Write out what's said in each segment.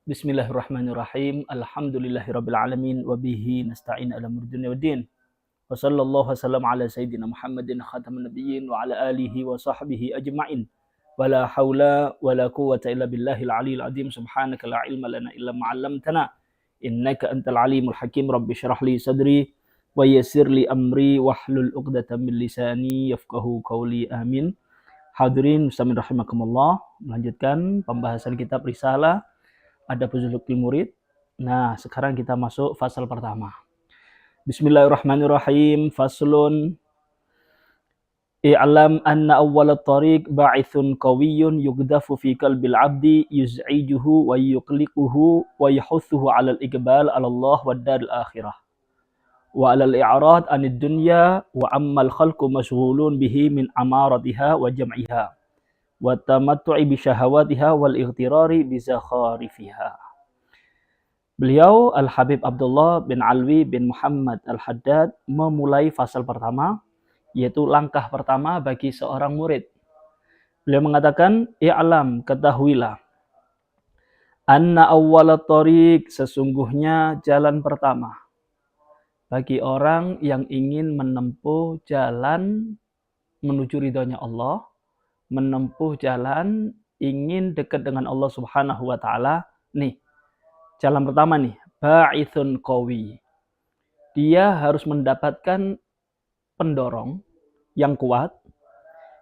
Bismillahirrahmanirrahim. Alhamdulillahirabbil alamin wa bihi nasta'in ala umuri dunya waddin. Wa sallallahu wasallam ala sayyidina Muhammadin khataman nabiyyin wa ala alihi wa sahbihi ajma'in. Wa la haula wa la quwwata illa billahil aliyil azim. Subhanaka la ilma lana illa ma 'allamtana. Innaka antal alimul hakim. Rabbi shrah li sadri wa yassir li amri wahlul 'uqdatam min lisani yafqahu qawli. Amin. Hadirin muslimin rahimakumullah. Melanjutkan pembahasan kitab Risalah Adab Zulukil Murid. Nah, sekarang kita masuk fasal pertama. Bismillahirrahmanirrahim. Faslun. I'lam anna awwal at-tariq ba'ithun qawiyyun yugdafu fi qalbil 'abdi yuz'ijuhu wa yuqliquhu wa yahuthuhu 'ala al-iqbal 'ala Allah wad daril akhirah. Wa 'ala al-i'rad 'anid dunya wa ammal khalqu mashghulun bihi min amaratiha wa jam'iha wa tamattu'i bi syahawatiha wal ightirari bi zakharifiha. Beliau Al-Habib Abdullah bin Alwi bin Muhammad Al-Haddad memulai fasal pertama, yaitu langkah pertama bagi seorang murid. Beliau mengatakan, i'lam, ketahuilah, anna awwala thariq, sesungguhnya jalan pertama bagi orang yang ingin menempuh jalan menuju ridhonya Allah, menempuh jalan ingin dekat dengan Allah Subhanahu wa taala. Nih, jalan pertama nih, ba'ithun qawi. Dia harus mendapatkan pendorong yang kuat,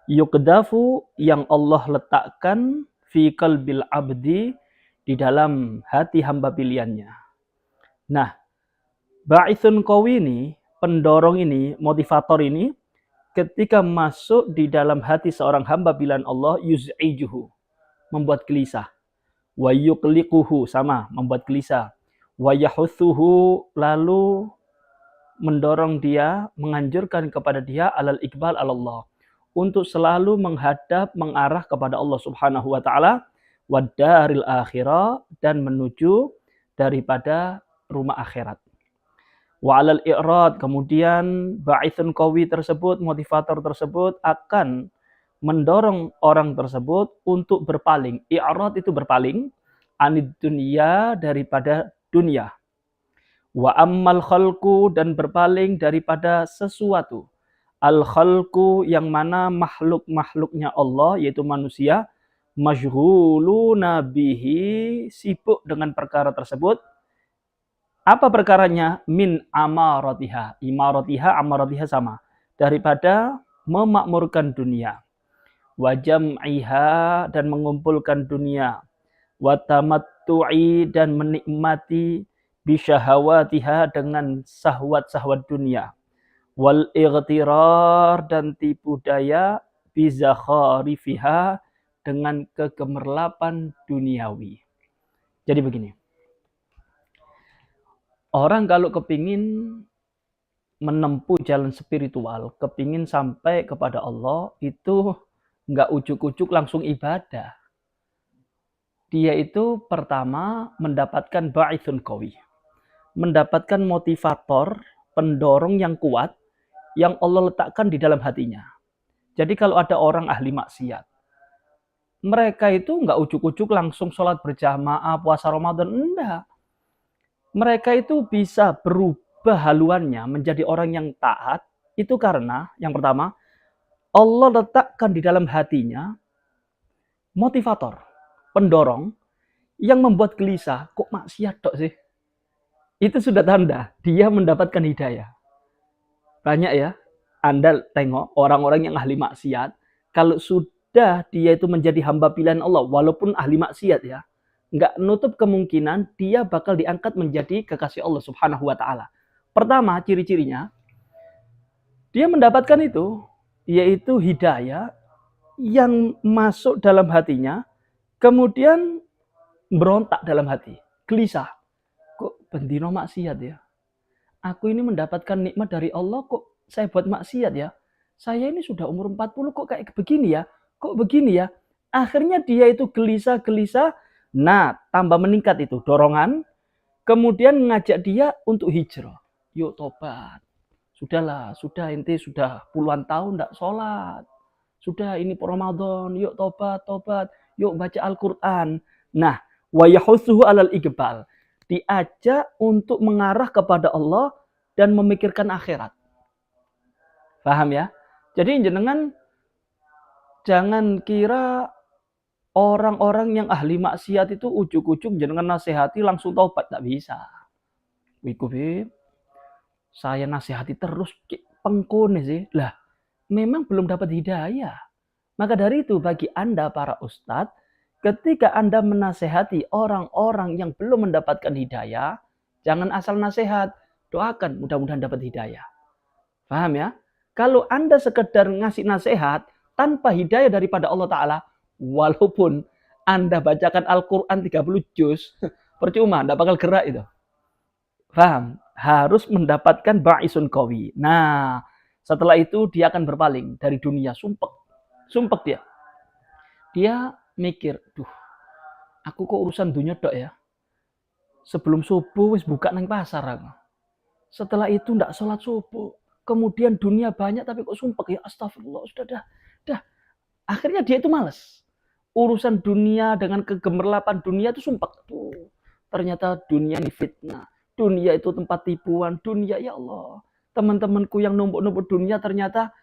yuqdafu, yang Allah letakkan fi qalbil abdi, di dalam hati hamba pilihannya. Nah, ba'ithun qawi ini, pendorong ini, motivator ini, ketika masuk di dalam hati seorang hamba pilihan Allah, yuz'ijuhu, membuat gelisah. Wa yuqliquhu, sama, membuat gelisah. Wa yahuthuhu, lalu mendorong dia, menganjurkan kepada dia alal iqbal Allah, untuk selalu menghadap, mengarah kepada Allah Subhanahu wa taala, wad daril akhirah, dan menuju daripada rumah akhirat. Wa alal i'rad, kemudian ba'ithun qawi tersebut, motivator tersebut akan mendorong orang tersebut untuk berpaling. I'rad itu berpaling, anid dunya, daripada dunia. Wa ammal khalqu, dan berpaling daripada sesuatu. Al khalqu, yang mana makhluk-makhluknya Allah, yaitu manusia, masyghuluna bihi, sibuk dengan perkara tersebut. Apa perkaranya? Min amaratiha. Amaratiha sama. Daripada memakmurkan dunia. Wa jam'iha, dan mengumpulkan dunia. Wa tamattu'i, dan menikmati bisyahawatiha, dengan syahwat-syahwat dunia. Wal ightirar, dan tipu daya bizakharifiha, dengan kegemerlapan duniawi. Jadi begini. Orang kalau kepingin menempuh jalan spiritual, kepingin sampai kepada Allah, itu nggak ujuk-ujuk langsung ibadah. Dia itu pertama mendapatkan ba'ithun qawi, mendapatkan motivator, pendorong yang kuat, yang Allah letakkan di dalam hatinya. Jadi kalau ada orang ahli maksiat, mereka itu nggak ujuk-ujuk langsung sholat berjamaah, puasa Ramadan, enggak. Mereka itu bisa berubah haluannya menjadi orang yang taat, itu karena yang pertama, Allah letakkan di dalam hatinya motivator, pendorong, yang membuat gelisah. Kok maksiat dok sih? Itu sudah tanda dia mendapatkan hidayah. Banyak ya, Anda tengok orang-orang yang ahli maksiat, kalau sudah dia itu menjadi hamba pilihan Allah, walaupun ahli maksiat ya, nggak nutup kemungkinan dia bakal diangkat menjadi kekasih Allah Subhanahu wa taala. Pertama, ciri-cirinya dia mendapatkan itu, yaitu hidayah yang masuk dalam hatinya, kemudian berontak dalam hati, gelisah. Kok bendino maksiat ya? Aku ini mendapatkan nikmat dari Allah, kok saya buat maksiat ya? Saya ini sudah umur 40 kok kayak begini ya? Kok begini ya? Akhirnya dia itu gelisah-gelisah. Nah, tambah meningkat itu dorongan, kemudian ngajak dia untuk hijrah. Yuk tobat. Sudahlah, sudah ente sudah puluhan tahun tidak sholat. Sudah ini Ramadan, yuk tobat. Yuk baca Al-Quran. Nah, Wa yahutsuhu 'alal iqbal. Diajak untuk mengarah kepada Allah dan memikirkan akhirat. Paham ya? Jadi jenengan jangan kira orang-orang yang ahli maksiat itu ujuk-ujuk jenengan nasihati langsung taubat, tak bisa. Wiku saya nasihati terus pengkone sih. Lah, memang belum dapat hidayah. Maka dari itu bagi Anda para ustadz, ketika Anda menasehati orang-orang yang belum mendapatkan hidayah, jangan asal nasihat, doakan mudah-mudahan dapat hidayah. Paham ya? Kalau Anda sekedar ngasih nasihat tanpa hidayah daripada Allah Ta'ala, walaupun Anda bacakan Al-Quran 30 juz, percuma, tidak bakal gerak itu. Paham? Harus mendapatkan ba'isun qawi. Nah, setelah itu dia akan berpaling dari dunia, sumpek dia. Dia mikir, duh, aku kok urusan dunia dok ya. Sebelum subuh wis buka nang pasar aku. Setelah itu ndak sholat subuh. Kemudian dunia banyak tapi kok sumpek ya, astagfirullah, sudah dah. Akhirnya dia itu malas. Urusan dunia dengan kegemerlapan dunia itu sumpek. Tuh, ternyata dunia ini fitnah. Dunia itu tempat tipuan. Dunia, ya Allah. Teman-temanku yang numpuk-numpuk dunia ternyata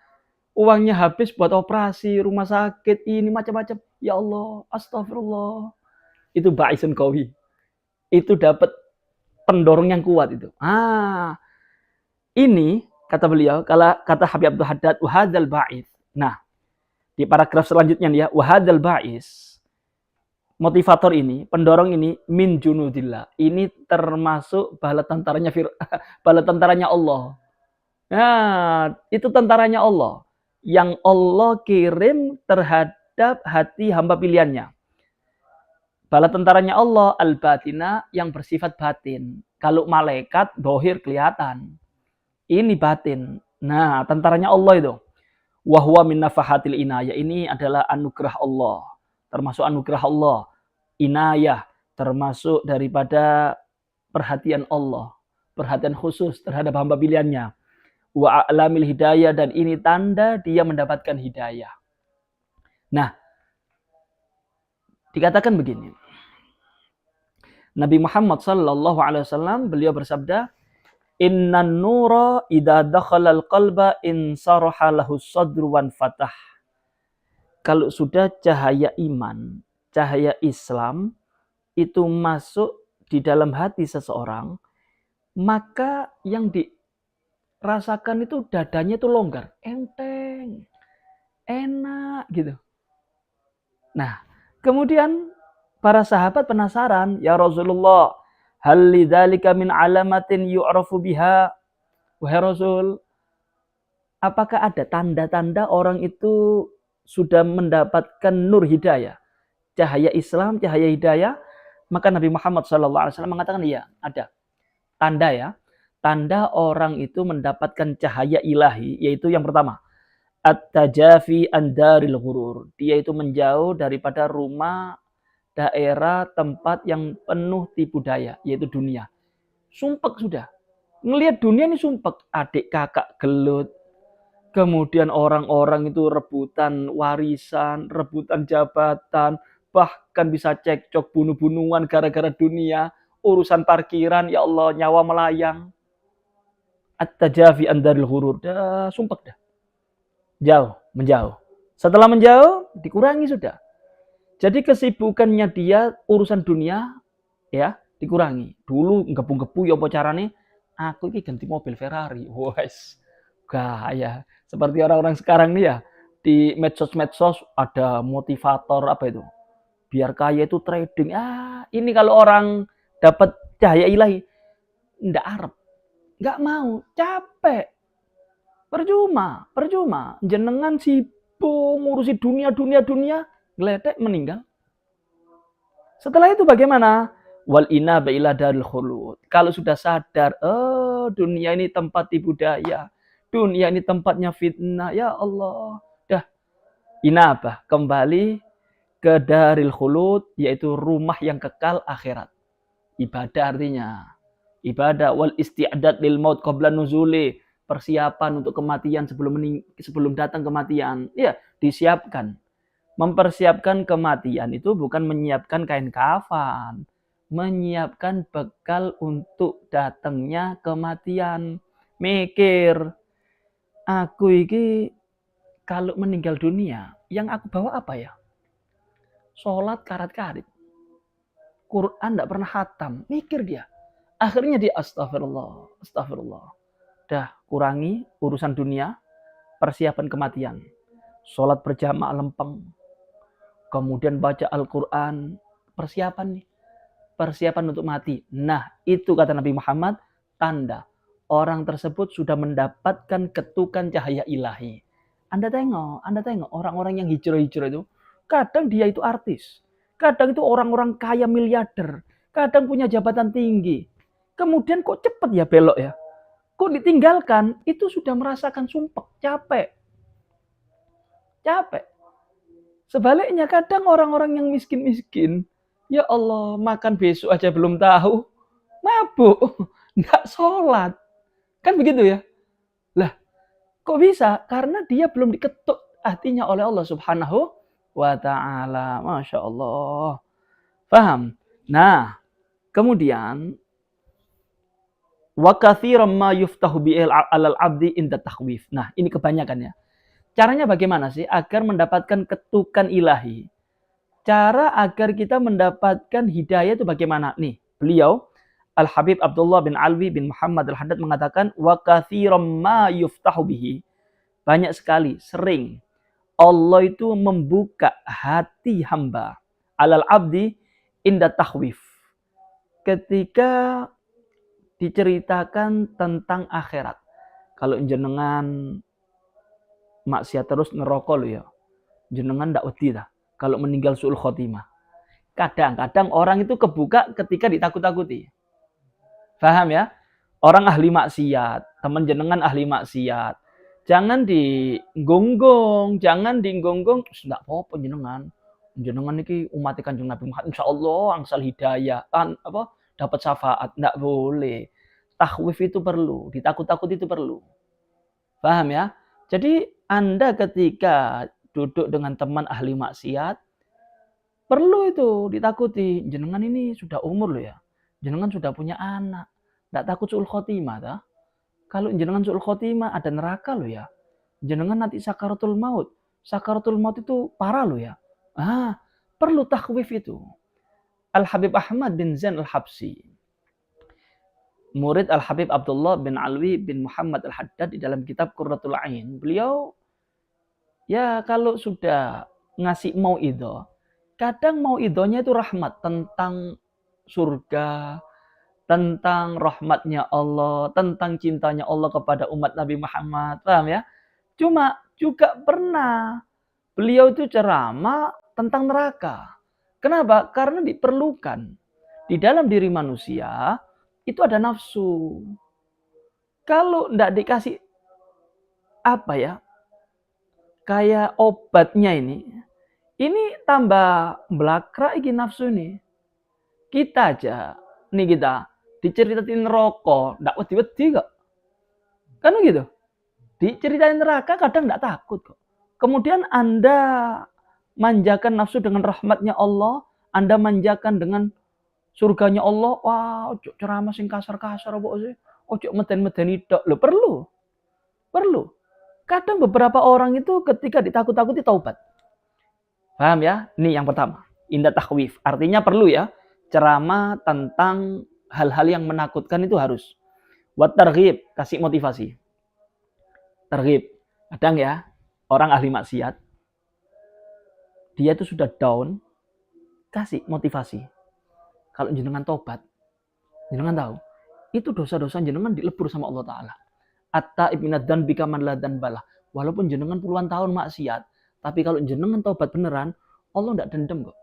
uangnya habis buat operasi, rumah sakit, ini macam-macam. Ya Allah, astagfirullah. Itu ba'isun qawi. Itu dapat pendorong yang kuat itu. Ini kata beliau, kata Habib Abdul Haddad, wahadzal ba'is. Nah, di paragraf selanjutnya nih ya, wahadzal ba'is. Motivator ini, pendorong ini, min junudillah. Ini termasuk bala tentaranya Allah. Nah, itu tentaranya Allah. Yang Allah kirim terhadap hati hamba pilihannya. Bala tentaranya Allah, al-batina, yang bersifat batin. Kalau malaikat, dohir kelihatan. Ini batin. Nah, tentaranya Allah itu. Wahwa min nafahatil inayah. Ini adalah anugerah Allah. Termasuk anugerah Allah. Inayah. Termasuk daripada perhatian Allah. Perhatian khusus terhadap hamba pilihannya. Wa a'lamil hidayah. Dan ini tanda dia mendapatkan hidayah. Nah, dikatakan begini. Nabi Muhammad SAW beliau bersabda, Innan nura idza dakhala al-qalba insaraha lahu sadru wan fatah. Kalau sudah cahaya iman, cahaya Islam itu masuk di dalam hati seseorang, maka yang dirasakan itu dadanya itu longgar, enteng, enak gitu. Nah, kemudian para sahabat penasaran, ya Rasulullah, hal lidzalika min alamatin yu'rafu biha. Wahai Rasul, apakah ada tanda-tanda orang itu sudah mendapatkan nur hidayah, cahaya Islam, cahaya hidayah? Maka Nabi Muhammad SAW mengatakan, iya, ada tanda ya. Tanda orang itu mendapatkan cahaya ilahi, yaitu yang pertama, at-tajafi an daril ghurur. Dia itu menjauh daripada rumah, daerah, tempat yang penuh tipu daya, yaitu dunia. Sumpek sudah. Ngelihat dunia ini sumpek. Adik kakak gelut. Kemudian orang-orang itu rebutan warisan, rebutan jabatan, bahkan bisa cekcok bunuh-bunuhan gara-gara dunia. Urusan parkiran, ya Allah, nyawa melayang. At-tajafi an daril ghurur. Dah sumpek dah. Jauh, menjauh. Setelah menjauh, dikurangi sudah. Jadi kesibukannya dia urusan dunia ya dikurangi. Dulu ngebu-ngebu ya apa carane? Aku ini ganti mobil Ferrari. Wes. Gaya. Seperti orang-orang sekarang nih ya di medsos-medsos ada motivator apa itu? Biar kaya itu trading. Ini kalau orang dapat cahaya ilahi ndak arep. Enggak mau, capek. Percuma. Jenengan sibuk ngurusi dunia, gledek meninggal. Setelah itu bagaimana? Wal inaba ila daril khulud. Kalau sudah sadar, dunia ini tempat tipu daya. Dunia ini tempatnya fitnah. Ya Allah. Dah. Inabah. Kembali ke daril khulud. Yaitu rumah yang kekal akhirat. Ibadah artinya. Ibadah. Wal isti'adad lil maut qabla nuzuli. Persiapan untuk kematian sebelum datang kematian. Ya, disiapkan. Mempersiapkan kematian itu bukan menyiapkan kain kafan, menyiapkan bekal untuk datangnya kematian. Mikir, aku ini kalau meninggal dunia, yang aku bawa apa ya? Sholat karat-karit. Quran tidak pernah hatam. Mikir dia. Akhirnya dia astagfirullah, astagfirullah. Dah kurangi urusan dunia, persiapan kematian. Sholat berjamaah lempeng. Kemudian baca Al-Quran. Persiapan nih. Persiapan untuk mati. Nah, itu kata Nabi Muhammad, tanda orang tersebut sudah mendapatkan ketukan cahaya ilahi. Anda tengok orang-orang yang hijrah-hijrah itu, kadang dia itu artis, kadang itu orang-orang kaya miliarder, kadang punya jabatan tinggi. Kemudian kok cepet ya belok ya? Kok ditinggalkan? Itu sudah merasakan sumpek, capek. Sebaliknya kadang orang-orang yang miskin-miskin, ya Allah, makan besok aja belum tahu, mabuk, nggak sholat. Kan begitu ya? Lah, kok bisa? Karena dia belum diketuk hatinya oleh Allah Subhanahu wa ta'ala. Masya Allah. Paham? Nah, kemudian wa katsiran ma yuftahu bi'il 'alal 'abdi inda takhwif. Nah, ini kebanyakan ya. Caranya bagaimana sih agar mendapatkan ketukan ilahi? Cara agar kita mendapatkan hidayah itu bagaimana? Nih, beliau Al-Habib Abdullah bin Alwi bin Muhammad Al-Haddad mengatakan wa katsiran ma yuftahu bihi. Banyak sekali, sering Allah itu membuka hati hamba alal abdi inda takhwif. Ketika diceritakan tentang akhirat. Kalau jenengan maksiat terus ngerokok lo ya. Jenengan ndak wedi dah kalau meninggal suul khotimah. Kadang-kadang orang itu kebuka ketika ditakut-takuti. Paham ya? Orang ahli maksiat, teman jenengan ahli maksiat. Jangan digonggong, enggak apa-apa jenengan. Jenengan iki umat Kanjeng Nabi Muhammad insyaallah angsal hidayah, dapat syafaat, enggak boleh. Takhwif itu perlu, ditakut-takut itu perlu. Paham ya? Jadi Anda ketika duduk dengan teman ahli maksiat, perlu itu ditakuti. Jenengan ini sudah umur loh ya. Jenengan sudah punya anak. Enggak takut suul khotimah dah. Kalau jenengan suul khotimah ada neraka loh ya. Jenengan nanti sakaratul maut. Sakaratul maut itu parah loh ya. Perlu takhwif itu. Al-Habib Ahmad bin Zain Al-Habsi, murid Al-Habib Abdullah bin Alwi bin Muhammad Al-Haddad di dalam kitab Qurratul Ain. Beliau ya kalau sudah ngasih mauidhah, kadang mauidhahnya itu rahmat tentang surga, tentang rahmatnya Allah, tentang cintanya Allah kepada umat Nabi Muhammad. Paham ya? Cuma juga pernah beliau itu ceramah tentang neraka. Kenapa? Karena diperlukan. Di dalam diri manusia itu ada nafsu. Kalau tidak dikasih kayak obatnya ini tambah belakra iki nafsu ini. Kita aja, kita diceritain rokok, ndak wedi-wedi kok. Kan gitu. Diceritain neraka kadang ndak takut kok. Kemudian Anda manjakan nafsu dengan rahmatnya Allah, Anda manjakan dengan surganya Allah. Wah, ojo ceramah sing kasar-kasar apa sih? Ojo meden-medeni tok. Lho perlu. Kadang beberapa orang itu ketika ditakut-takuti taubat. Paham ya? Ini yang pertama. Indah takhwif. Artinya perlu ya. Ceramah tentang hal-hal yang menakutkan itu harus. Wat targhib, kasih motivasi. Targhib. Kadang ya, orang ahli maksiat, dia itu sudah down, kasih motivasi. Kalau jenengan tobat, jenengan tahu, itu dosa-dosa jenengan dilebur sama Allah Ta'ala. At-ta'ib minad dzanbi kaman la dzanbalah. Walaupun jenengan puluhan tahun maksiat, tapi kalau jenengan tobat beneran, Allah tidak dendam kok.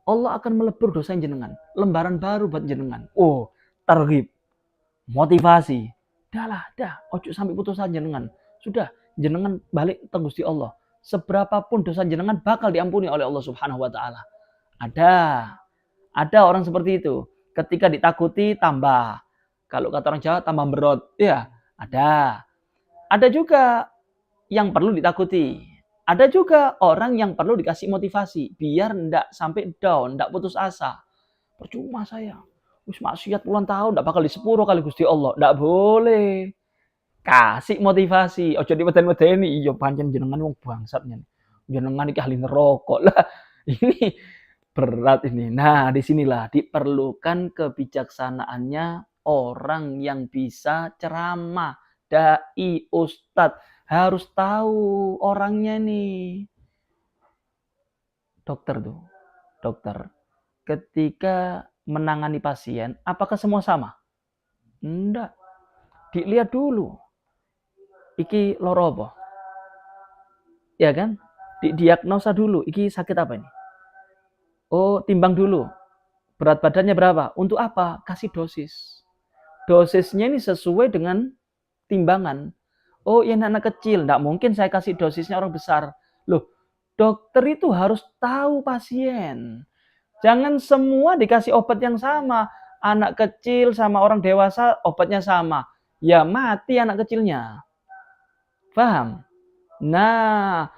Allah akan melebur dosa jenengan. Lembaran baru buat jenengan. Oh, targhib. Motivasi. Dah. Ojo sampai putusan jenengan. Sudah, jenengan balik ke Gusti Allah. Seberapapun dosa jenengan bakal diampuni oleh Allah Subhanahu wa taala. Ada orang seperti itu. Ketika ditakuti tambah. Kalau kata orang Jawa tambah berot. Ya, ada. Ada juga yang perlu ditakuti. Ada juga orang yang perlu dikasih motivasi biar ndak sampai down, ndak putus asa. Percuma saya, wis maksiat puluhan tahun ndak bakal disepuro kali Gusti Allah. Ndak boleh. Kasih motivasi, ojo diweden-wedeni. Iya pancen jenengan wong bangsat nyen. Jenengan iki ahli neraka. Lah, ini berat ini. Nah, disinilah diperlukan kebijaksanaannya orang yang bisa ceramah, dai, ustadz. Harus tahu orangnya nih. Dokter tuh, dokter. Ketika menangani pasien, apakah semua sama? Enggak. Dilihat dulu. Iki loro apa? Ya kan? Didiagnosa dulu. Iki sakit apa ini? Oh, timbang dulu. Berat badannya berapa? Untuk apa? Kasih dosis. Dosisnya ini sesuai dengan timbangan. Oh, ini anak kecil. Nggak mungkin saya kasih dosisnya orang besar. Loh, dokter itu harus tahu pasien. Jangan semua dikasih obat yang sama. Anak kecil sama orang dewasa obatnya sama. Ya mati anak kecilnya. Paham? Nah,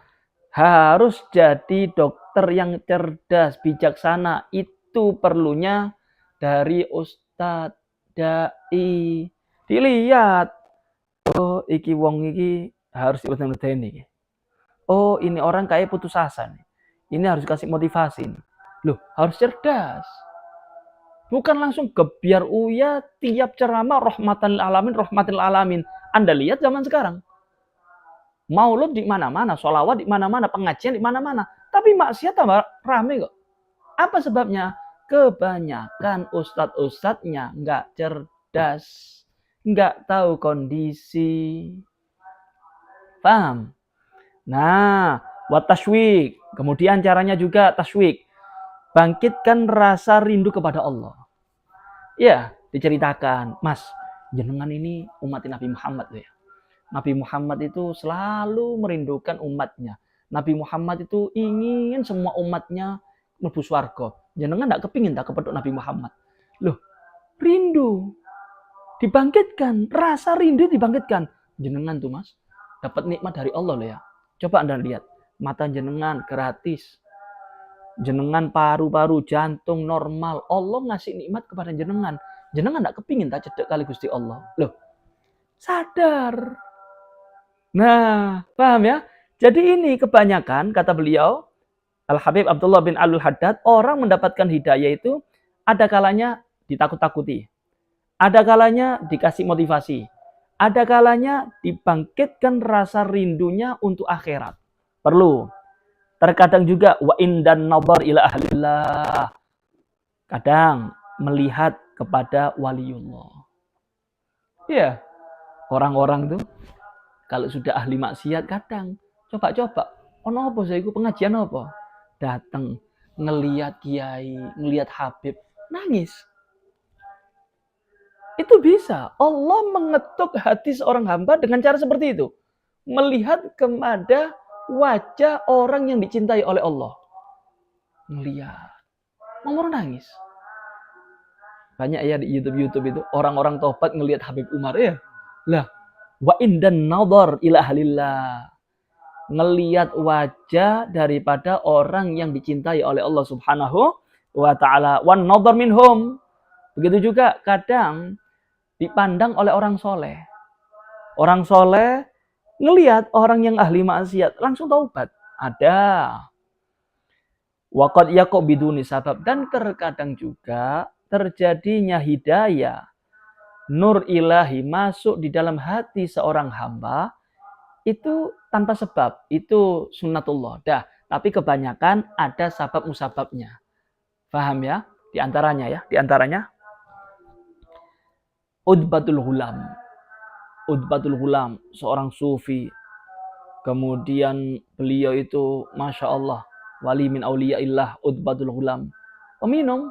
harus jadi dokter yang cerdas, bijaksana. Itu perlunya dari ustadz, dai. Dilihat. Oh, iki wong iki harus diutin-utini. Oh, ini orang kayak putus asa nih. Ini harus kasih motivasi nih. Loh, harus cerdas. Bukan langsung gebiar uya tiap ceramah rahmatan lil alamin, rahmatil alamin. Anda lihat zaman sekarang. Maulud di mana-mana, sholawat di mana-mana, pengajian di mana-mana. Tapi maksiat tambah rame kok. Apa sebabnya? Kebanyakan ustadz-ustadznya nggak cerdas. Nggak tahu kondisi. Paham? Nah, wat tashwik. Kemudian caranya juga tashwik. Bangkitkan rasa rindu kepada Allah. Ya, diceritakan, Mas, jenengan ini umat Nabi Muhammad ya. Nabi Muhammad itu selalu merindukan umatnya. Nabi Muhammad itu ingin semua umatnya mlebu swarga. Jenengan enggak kepingin tak kepethuk Nabi Muhammad. Loh, rindu. Dibangkitkan, rasa rindu dibangkitkan. Jenengan tuh Mas, dapat nikmat dari Allah loh ya. Coba Anda lihat, mata jenengan gratis. Jenengan paru-paru, jantung normal. Allah ngasih nikmat kepada jenengan. Jenengan enggak kepingin tak cedek kali Gusti Allah. Loh, sadar. Nah, paham ya? Jadi ini kebanyakan, kata beliau, Al-Habib Abdullah bin Alul Haddad, orang mendapatkan hidayah itu ada kalanya ditakut-takuti. Ada kalanya dikasih motivasi. Ada kalanya dibangkitkan rasa rindunya untuk akhirat. Perlu. Terkadang juga wa indan nadhar ila ahlillah. Kadang melihat kepada waliullah. Iya. Orang-orang tuh kalau sudah ahli maksiat kadang coba-coba. Ono apa saya iku pengajian apa? Datang ngelihat kiai, ngelihat habib, nangis. Itu bisa. Allah mengetuk hati seorang hamba dengan cara seperti itu. Melihat kepada wajah orang yang dicintai oleh Allah. Ngelihat. Mau nangis. Banyak ya di YouTube itu orang-orang tobat ngelihat Habib Umar ya. Lah, wa indan nadhar ila ahlillah. Ngelihat wajah daripada orang yang dicintai oleh Allah Subhanahu wa taala. Wan nadhar minhum. Begitu juga kadang dipandang oleh orang soleh. Orang soleh ngelihat orang yang ahli maksiat langsung taubat. Ada. Waqad yaqub biduni sabab. Dan terkadang juga terjadinya hidayah nur ilahi masuk di dalam hati seorang hamba itu tanpa sebab. Itu sunnatullah. Dah, tapi kebanyakan ada sabab musababnya. Paham ya? Di antaranya Utbatul Ghulam, seorang sufi. Kemudian beliau itu Masya Allah, wali min auliyaillah, Utbatul Ghulam. Peminum,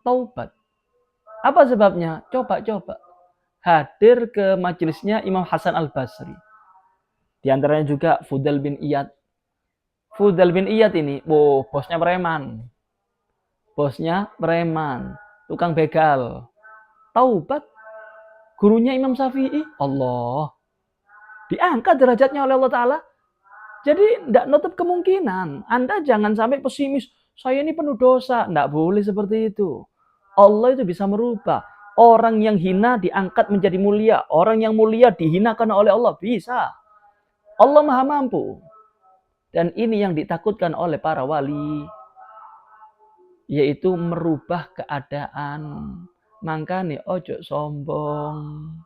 taubat. Apa sebabnya? Coba. Hadir ke majelisnya Imam Hasan Al-Basri. Di antaranya juga Fudail bin Iyad. Fudail bin Iyad ini, bosnya preman. Tukang begal. Taubat. Gurunya Imam Syafi'i. Allah. Diangkat derajatnya oleh Allah Ta'ala. Jadi tidak nutup kemungkinan. Anda jangan sampai pesimis. Saya ini penuh dosa. Tidak boleh seperti itu. Allah itu bisa merubah. Orang yang hina diangkat menjadi mulia. Orang yang mulia dihinakan oleh Allah. Bisa. Allah maha mampu. Dan ini yang ditakutkan oleh para wali. Yaitu merubah keadaan. Makanya ojo sombong.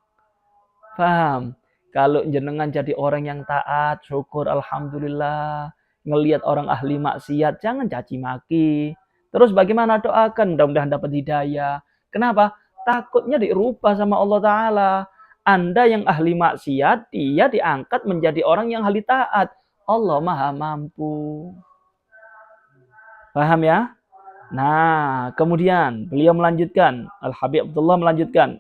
Paham? Kalau jenengan jadi orang yang taat, syukur alhamdulillah. Ngelihat orang ahli maksiat, jangan caci maki. Terus bagaimana doakan? Mudah-mudahan dapat hidayah. Kenapa? Takutnya dirubah sama Allah Ta'ala. Anda yang ahli maksiat, dia diangkat menjadi orang yang ahli taat. Allah maha mampu. Paham ya? Nah, kemudian beliau melanjutkan. Al-Habib Abdullah melanjutkan.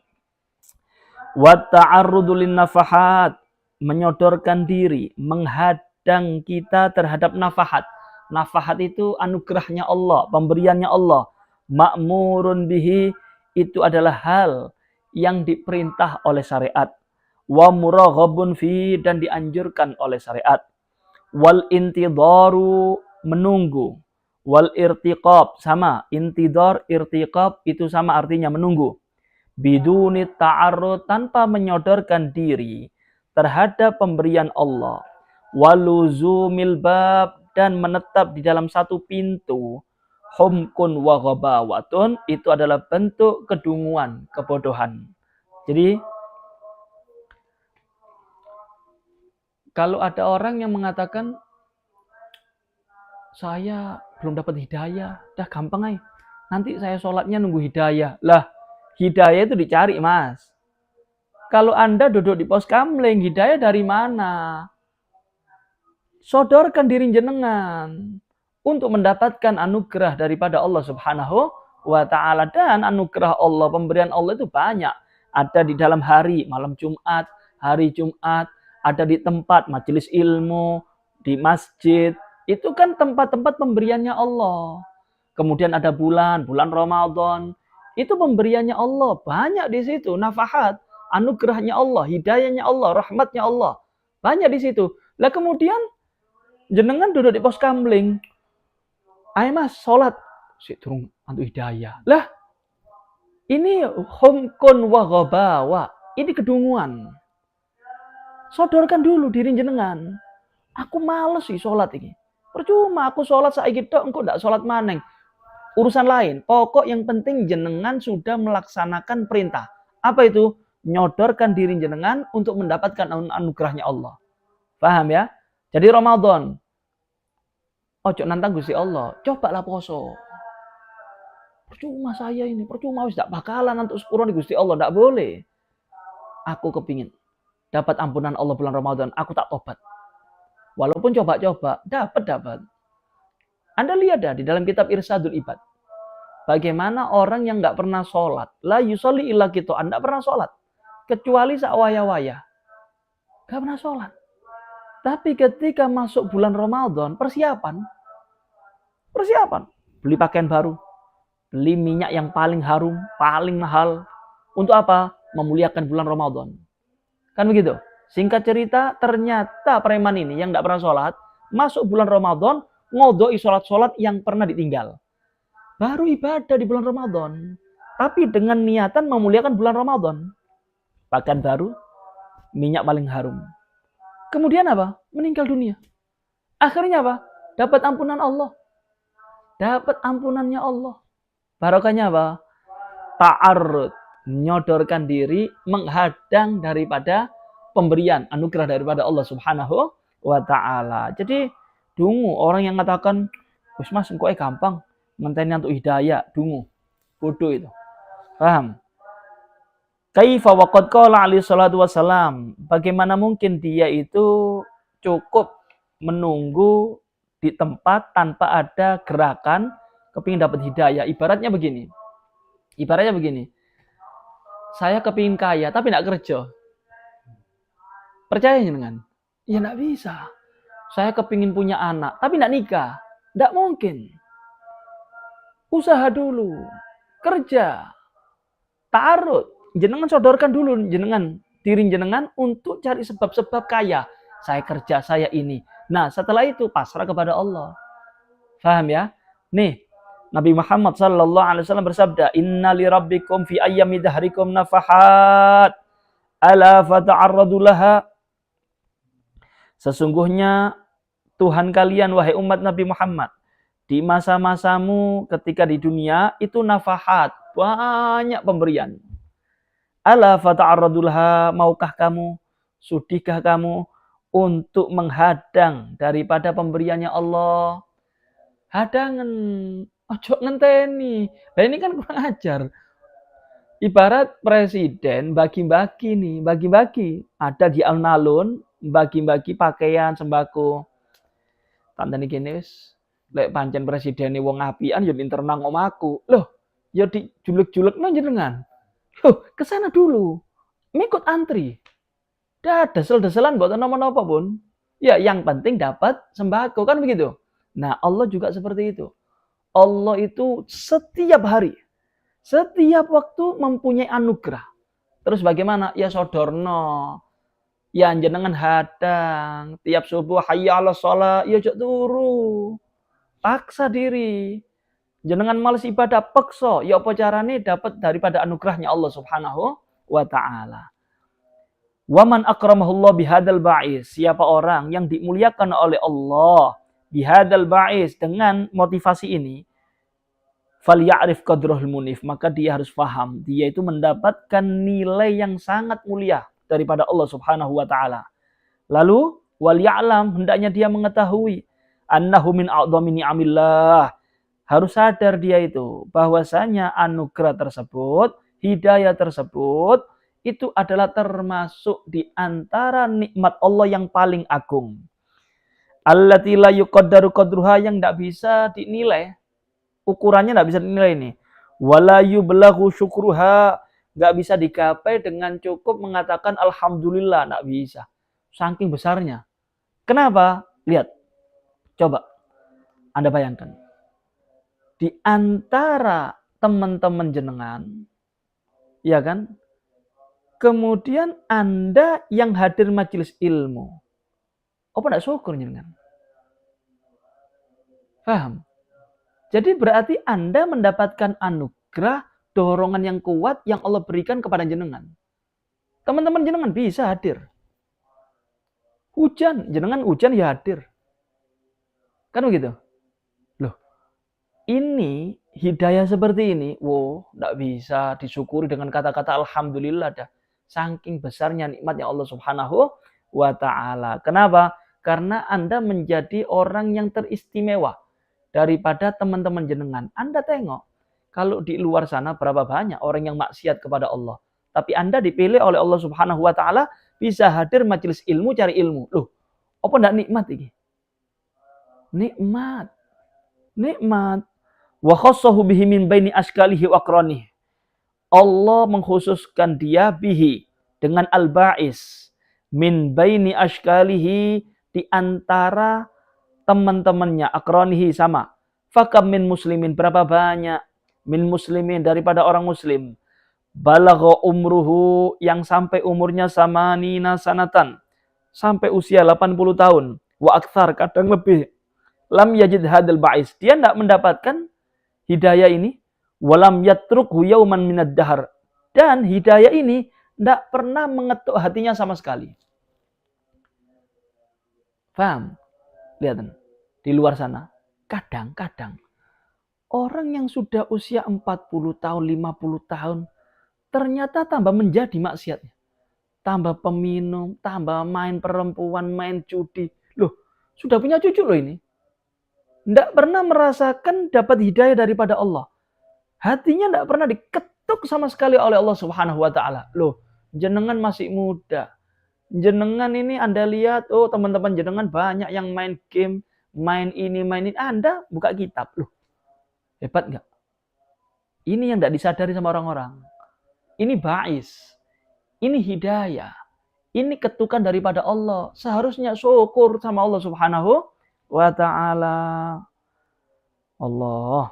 Wa ta'arrudu linnafahat, menyodorkan diri, menghadang kita terhadap nafahat. Nafahat itu anugerahnya Allah, pemberiannya Allah. Ma'murun bihi, itu adalah hal yang diperintah oleh syariat. Wa muraghabun fi, dan dianjurkan oleh syariat. Wal intidaru, menunggu. Wal irtiqab, sama. Intidar, irtiqab, itu sama artinya menunggu. Biduni ta'arrud, tanpa menyodorkan diri terhadap pemberian Allah. Waluzumil bab, dan menetap di dalam satu pintu. Humkun wa ghabawatun, itu adalah bentuk kedunguan, kebodohan. Jadi kalau ada orang yang mengatakan saya belum dapat hidayah, dah gampang aja. Nanti saya sholatnya nunggu hidayah. Lah, hidayah itu dicari, Mas. Kalau Anda duduk di pos kamling, hidayah dari mana? Sodorkan diri jenengan untuk mendapatkan anugerah daripada Allah Subhanahu wa Ta'ala. Dan anugerah Allah, pemberian Allah itu banyak. Ada di dalam hari, malam Jumat, hari Jumat, ada di tempat majelis ilmu, di masjid. Itu kan tempat-tempat pemberiannya Allah. Kemudian ada bulan Ramadan. Itu pemberiannya Allah. Banyak di situ. Nafahat. Anugerahnya Allah. Hidayahnya Allah. Rahmatnya Allah. Banyak di situ. Lah kemudian jenengan duduk di pos kamling. Ayo Mas, sholat. Si turun antu hidayah. Lah, ini humkun wa ghabawa. Ini kedunguan. Sodorkan dulu diri jenengan. Aku males sih sholat ini. Percuma aku sholat saiki tok, engko ndak sholat maneng. Urusan lain. Pokok yang penting jenengan sudah melaksanakan perintah. Apa itu? Nyodorkan diri jenengan untuk mendapatkan anugerahnya Allah. Paham ya? Jadi Ramadan. Ojo nantang Gusti Allah. Cobalah poso. Percuma saya ini. Percuma wis ndak bakalan untuk sepuro di Gusti Allah. Ndak boleh. Aku kepingin dapat ampunan Allah bulan Ramadan. Aku tak tobat. Walaupun coba-coba. Dapat. Anda lihat dah di dalam kitab Irsadul Ibad. Bagaimana orang yang nggak pernah sholat. La yusolli illa gitu. Anda pernah sholat. Kecuali sawaya-waya. Nggak pernah sholat. Tapi ketika masuk bulan Ramadan, persiapan. Beli pakaian baru. Beli minyak yang paling harum, paling mahal. Untuk apa? Memuliakan bulan Ramadan. Kan begitu? Singkat cerita, ternyata preman ini yang nggak pernah sholat, masuk bulan Ramadan, ngodoi sholat-sholat yang pernah ditinggal. Baru ibadah di bulan Ramadan. Tapi dengan niatan memuliakan bulan Ramadan. Pakaian baru, minyak paling harum. Kemudian apa? Meninggal dunia. Akhirnya apa? Dapat ampunan Allah. Dapat ampunannya Allah. Barokahnya apa? Ta'arrud. Nyodorkan diri, menghadang daripada pemberian, anugerah daripada Allah Subhanahu wa Ta'ala. Jadi, dungu orang yang mengatakan, wis mas, engko gampang. Ngenteni untuk hidayah, dungu. Bodoh itu. Paham? Kaifa waqad qala alaihi salatu wassalam. Bagaimana mungkin dia itu cukup menunggu di tempat tanpa ada gerakan kepingin dapat hidayah. Ibaratnya begini. Saya kepingin kaya tapi tidak kerja. Percaya dengan? Ya tidak bisa. Saya kepingin punya anak tapi tidak nikah. Tidak mungkin. Usaha dulu. Kerja. Ta'arud. Jenengan sodorkan dulu diri jenengan untuk cari sebab-sebab kaya. Saya kerja, saya ini. Nah, setelah itu pasrah kepada Allah. Paham ya? Nih, Nabi Muhammad sallallahu alaihi wasallam bersabda, "Inna li rabbikum fi ayyami dahrikum nafahat, ala fata'arradu laha." Sesungguhnya Tuhan kalian, wahai umat Nabi Muhammad, di masa-masamu ketika di dunia itu nafahat, banyak pemberian. Ala fata'arradu laha, maukah kamu, sudihkah kamu untuk menghadang daripada pemberiannya Allah? Hadangan, ojo ngenteni. Nah ini kan kurang ajar. Ibarat presiden bagi-bagi nih, bagi-bagi. Ada di alun-alun, bagi-bagi pakaian, sembako. Tante niki wis lek pancen presiden wong apian ya internang omahku. Loh, ya dijulek-julekno jenengan. Loh, ke sana dulu. Ngikut antri. Dah desel-deselan mboten napa-napa pun. Ya, yang penting dapat sembako kan begitu. Nah, Allah juga seperti itu. Allah itu setiap hari, setiap waktu mempunyai anugerah. Terus bagaimana? Ya sodorno. Ya jenengan hadang. Tiap subuh hayya 'alas shalah, ya ojo turu. Paksa diri. Jenengan males ibadah, peksa. Ya apa carane dapat daripada anugerahnya Allah Subhanahu wa taala. Waman akramahullah bihadal ba'is. Siapa orang yang dimuliakan oleh Allah bihadal ba'is dengan motivasi ini, falya'rif qadrahul munif, maka dia harus paham dia itu mendapatkan nilai yang sangat mulia daripada Allah Subhanahu wa taala. Lalu wal ya'lam, hendaknya dia mengetahui annahu min a'dhami ni'amillah. Harus sadar dia itu bahwasanya anugerah tersebut, hidayah tersebut itu adalah termasuk di antara nikmat Allah yang paling agung. Allati la yuqaddaru qadruha, yang tidak bisa dinilai. Ukurannya tidak bisa dinilai ini. Wala yublaghu syukruha, nggak bisa digapai dengan cukup mengatakan alhamdulillah, nggak bisa. Saking besarnya. Kenapa? Lihat. Coba Anda bayangkan. Di antara teman-teman jenengan, ya kan? Kemudian Anda yang hadir majelis ilmu. Apa enggak syukur jenengan? Paham? Jadi berarti Anda mendapatkan anugerah, dorongan yang kuat yang Allah berikan kepada jenengan. Teman-teman jenengan bisa hadir. Hujan, jenengan hujan ya hadir. Kan begitu? Loh, ini hidayah seperti ini, wow, enggak bisa disyukuri dengan kata-kata alhamdulillah dah. Saking besarnya nikmatnya Allah Subhanahu wa taala. Kenapa? Karena Anda menjadi orang yang teristimewa daripada teman-teman jenengan. Anda tengok, kalau di luar sana berapa banyak orang yang maksiat kepada Allah. Tapi Anda dipilih oleh Allah Subhanahu wa taala bisa hadir majelis ilmu, cari ilmu. Loh, apa enggak nikmat ini? Nikmat. Nikmat. Wa khassahu bihi min baini askalihi wa aqranihi. Allah mengkhususkan dia bihi dengan al-ba'is min baini ashkalihi, di antara teman-temannya, akronihi sama. Fakam min muslimin, berapa banyak min muslimin daripada orang muslim. Balagha umruhu, yang sampai umurnya sama nina sanatan, sampai usia 80 tahun. Wa akthar, kadang lebih. Lam yajid hadal ba'is, dia tidak mendapatkan hidayah ini. Walam yatrukhu yauman minad dahar, dan hidayah ini tidak pernah mengetuk hatinya sama sekali. Paham? Lihat di luar sana, kadang-kadang orang yang sudah usia 40 tahun, 50 tahun, ternyata tambah menjadi maksiatnya. Tambah peminum, tambah main perempuan, main judi. Loh, sudah punya cucu loh ini. Tidak pernah merasakan dapat hidayah daripada Allah. Hatinya tidak pernah diketuk sama sekali oleh Allah Subhanahu wa taala. Loh, jenengan masih muda. Jenengan ini Anda lihat, oh teman-teman jenengan banyak yang main game, main ini, main ini. Anda buka kitab. Loh, hebat nggak? Ini yang tidak disadari sama orang-orang. Ini ba'is. Ini hidayah. Ini ketukan daripada Allah. Seharusnya syukur sama Allah Subhanahu wa taala. Allah.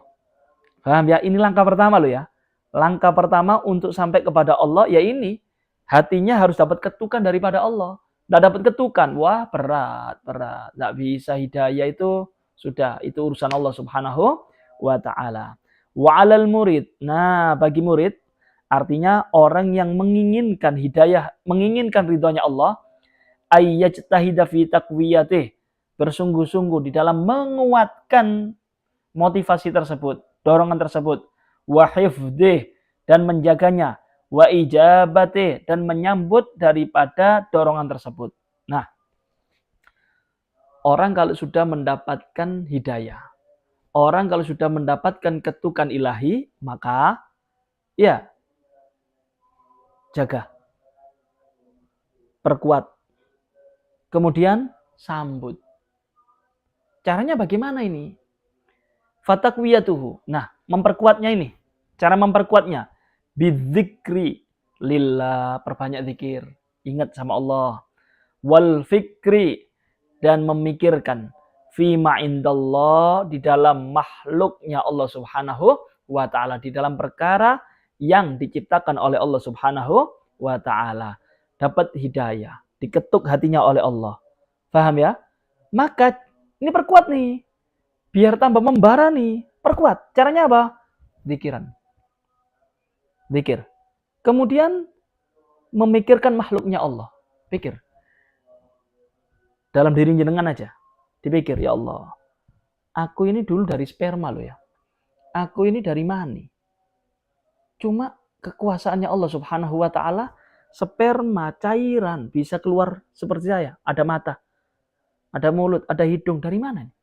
Paham ya? Ini langkah pertama loh ya. Langkah pertama untuk sampai kepada Allah ya ini. Hatinya harus dapat ketukan daripada Allah. Nggak dapat ketukan, wah berat. Nggak bisa hidayah itu sudah, itu urusan Allah Subhanahu wa Ta'ala. Wa 'alal murid. Nah, bagi murid artinya orang yang menginginkan hidayah, menginginkan ridhonya Allah, ayyajtahida fi taqwiyatih, bersungguh-sungguh di dalam menguatkan motivasi tersebut, dorongan tersebut, wa hifdih, dan menjaganya, wa ijabati, dan menyambut daripada dorongan tersebut. Nah, orang kalau sudah mendapatkan hidayah, orang kalau sudah mendapatkan ketukan ilahi, maka ya jaga, perkuat, kemudian sambut. Caranya bagaimana ini? Fatakwiyatuhu. Nah, memperkuatnya ini. Cara memperkuatnya. Bidzikri lillah, perbanyak zikir. Ingat sama Allah. Wal fikri, dan memikirkan. Fima indallah, di dalam makhluknya Allah Subhanahu wa Ta'ala. Di dalam perkara yang diciptakan oleh Allah Subhanahu wa Ta'ala. Dapat hidayah. Diketuk hatinya oleh Allah. Paham ya? Maka ini perkuat nih. Biar tambah membara nih. Perkuat. Caranya apa? Zikiran. Zikir. Kemudian memikirkan makhluknya Allah. Pikir. Dalam diri jenengan aja. Dipikir, ya Allah. Aku ini dulu dari sperma loh ya. Aku ini dari mani. Cuma kekuasaannya Allah Subhanahu wa Ta'ala, sperma, cairan bisa keluar seperti saya. Ada mata, ada mulut, ada hidung. Dari mana nih?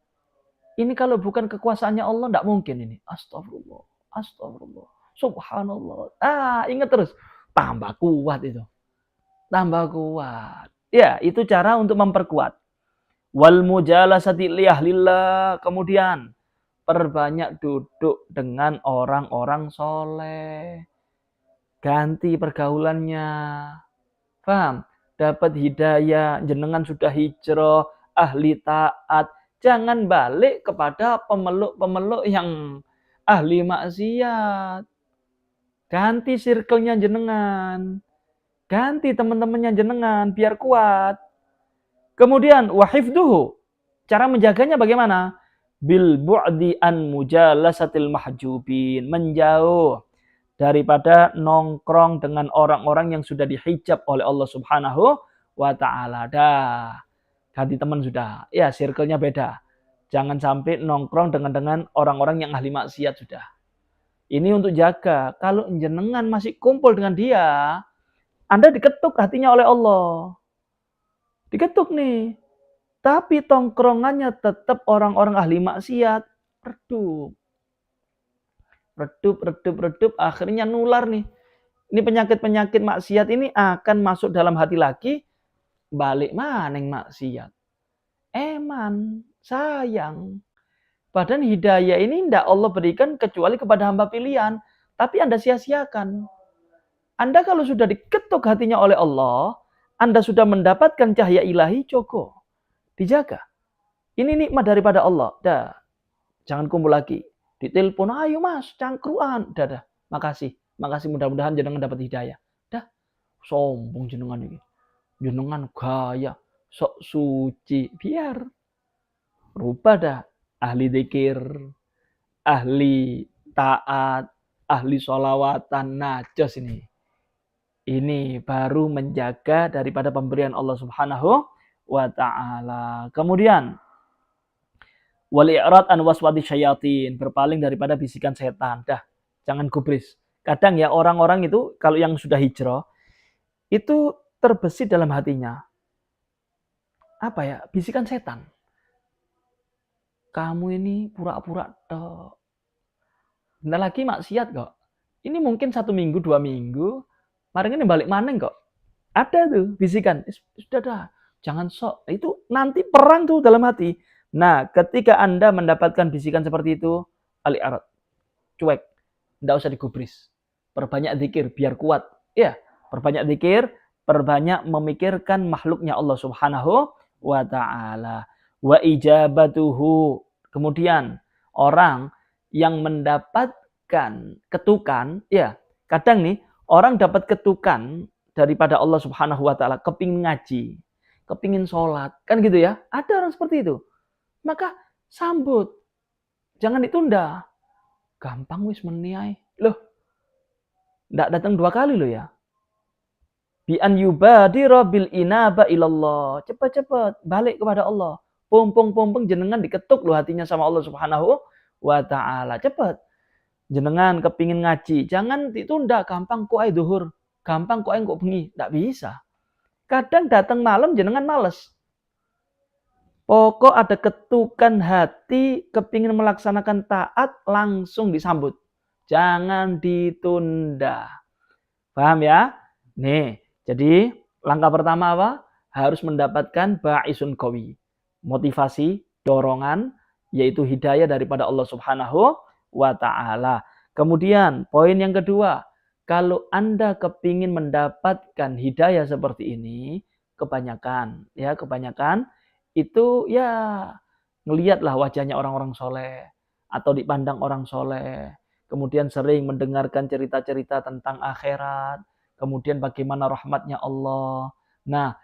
Ini kalau bukan kekuasaannya Allah, tidak mungkin ini. Astagfirullah, astagfirullah, subhanallah. Ingat terus. Tambah kuat itu. Tambah kuat. Ya, itu cara untuk memperkuat. Wal mujalasati li ahlillah. Kemudian, perbanyak duduk dengan orang-orang soleh. Ganti pergaulannya. Paham? Dapat hidayah, jenengan sudah hijrah, ahli taat. Jangan balik kepada pemeluk-pemeluk yang ahli maksiat. Ganti circle-nya jenengan. Ganti teman-temannya jenengan biar kuat. Kemudian wahifduhu. Cara menjaganya bagaimana? Bil bu'di an mujalasatil mahjubin. Menjauh daripada nongkrong dengan orang-orang yang sudah dihijab oleh Allah Subhanahu wa Ta'ala. Dah. Ganti teman sudah. Ya, circle-nya beda. Jangan sampai nongkrong dengan orang-orang yang ahli maksiat sudah. Ini untuk jaga. Kalau jenengan masih kumpul dengan dia, Anda diketuk hatinya oleh Allah. Diketuk nih. Tapi tongkrongannya tetap orang-orang ahli maksiat. Redup. Redup. Akhirnya nular nih. Ini penyakit-penyakit maksiat ini akan masuk dalam hati lagi. Balik maneng maksiat. Eman, sayang. Padahal hidayah ini tidak Allah berikan kecuali kepada hamba pilihan. Tapi Anda sia-siakan. Anda kalau sudah diketuk hatinya oleh Allah, Anda sudah mendapatkan cahaya ilahi, Joko. Dijaga. Ini nikmat daripada Allah. Dah. Jangan kumpul lagi. Ditelepon, ayo mas, cangkruan. Dah. Makasih. Mudah-mudahan jenengan dapat hidayah. Dah. Sombong jenengan ini. Jenengan gaya. Sok suci. Biar. Rupa dah. Ahli zikir. Ahli taat. Ahli sholawatan. Najos ini. Ini baru menjaga daripada pemberian Allah Subhanahu wa Ta'ala. Kemudian. Wal i'rad an waswati syayatin. Berpaling daripada bisikan setan. Dah. Jangan gubris. Kadang ya orang-orang itu kalau yang sudah hijrah itu terbesit dalam hatinya. Apa ya? Bisikan setan. Kamu ini pura-pura toh. Bentar lagi maksiat kok. Ini mungkin 1 minggu, 2 minggu. Mari ini balik maneng kok. Ada tuh bisikan. Sudah dah. Jangan sok. Itu nanti perang tuh dalam hati. Nah, ketika Anda mendapatkan bisikan seperti itu, al-i'rad. Cuek. Tidak usah digubris. Perbanyak zikir biar kuat. Ya, perbanyak zikir, perbanyak memikirkan makhluknya Allah Subhanahu wa Ta'ala. Wa ijabatuhu. Kemudian orang yang mendapatkan ketukan, ya, kadang nih orang dapat ketukan daripada Allah Subhanahu wa Ta'ala, kepingin ngaji, kepingin sholat, kan gitu ya. Ada orang seperti itu. Maka sambut, jangan ditunda. Gampang wis meniai. Loh, ndak datang 2 kali loh ya. Bi an yubadira bil inaba ilallah. Cepat-cepat balik kepada Allah. Pompong-pompong jenengan diketuk loh hatinya sama Allah Subhanahu wa taala. Cepat. Jenengan kepingin ngaji, jangan ditunda, gampang kok ae zuhur. Gampang kok ae kok bengi, ndak bisa. Kadang datang malam jenengan males. Pokok ada ketukan hati, kepingin melaksanakan taat, langsung disambut. Jangan ditunda. Paham ya? Nih, jadi langkah pertama apa? Harus mendapatkan ba'isun qawi. Motivasi, dorongan, yaitu hidayah daripada Allah Subhanahu wa ta'ala. Kemudian, poin yang kedua, kalau Anda kepingin mendapatkan hidayah seperti ini, kebanyakan itu ya ngelihatlah wajahnya orang-orang soleh atau dipandang orang soleh, kemudian sering mendengarkan cerita-cerita tentang akhirat, kemudian bagaimana rahmatnya Allah. Nah,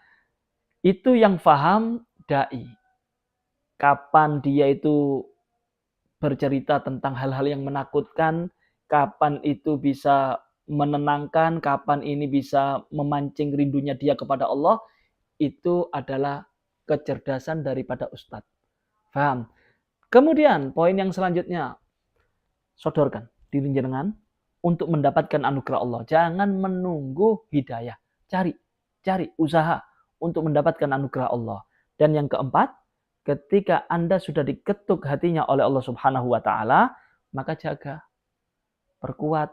itu yang faham dai. Kapan dia itu bercerita tentang hal-hal yang menakutkan, kapan itu bisa menenangkan, kapan ini bisa memancing rindunya dia kepada Allah, itu adalah kecerdasan daripada ustadz. Paham? Kemudian poin yang selanjutnya, sodorkan diri jenengan untuk mendapatkan anugerah Allah. Jangan menunggu hidayah. Cari usaha untuk mendapatkan anugerah Allah. Dan yang keempat, ketika Anda sudah diketuk hatinya oleh Allah Subhanahu wa taala, maka jaga, perkuat.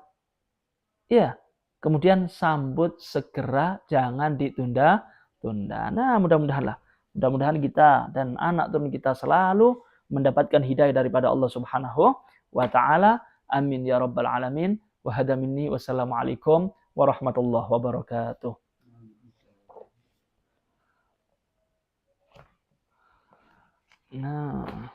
Ya, kemudian sambut segera, jangan ditunda-tunda. Nah, mudah-mudahan kita dan anak turun kita selalu mendapatkan hidayah daripada Allah Subhanahu wa taala. Amin ya rabbal alamin. Wa hada minni wassalamualaikum warahmatullahi wabarakatuh. Nah,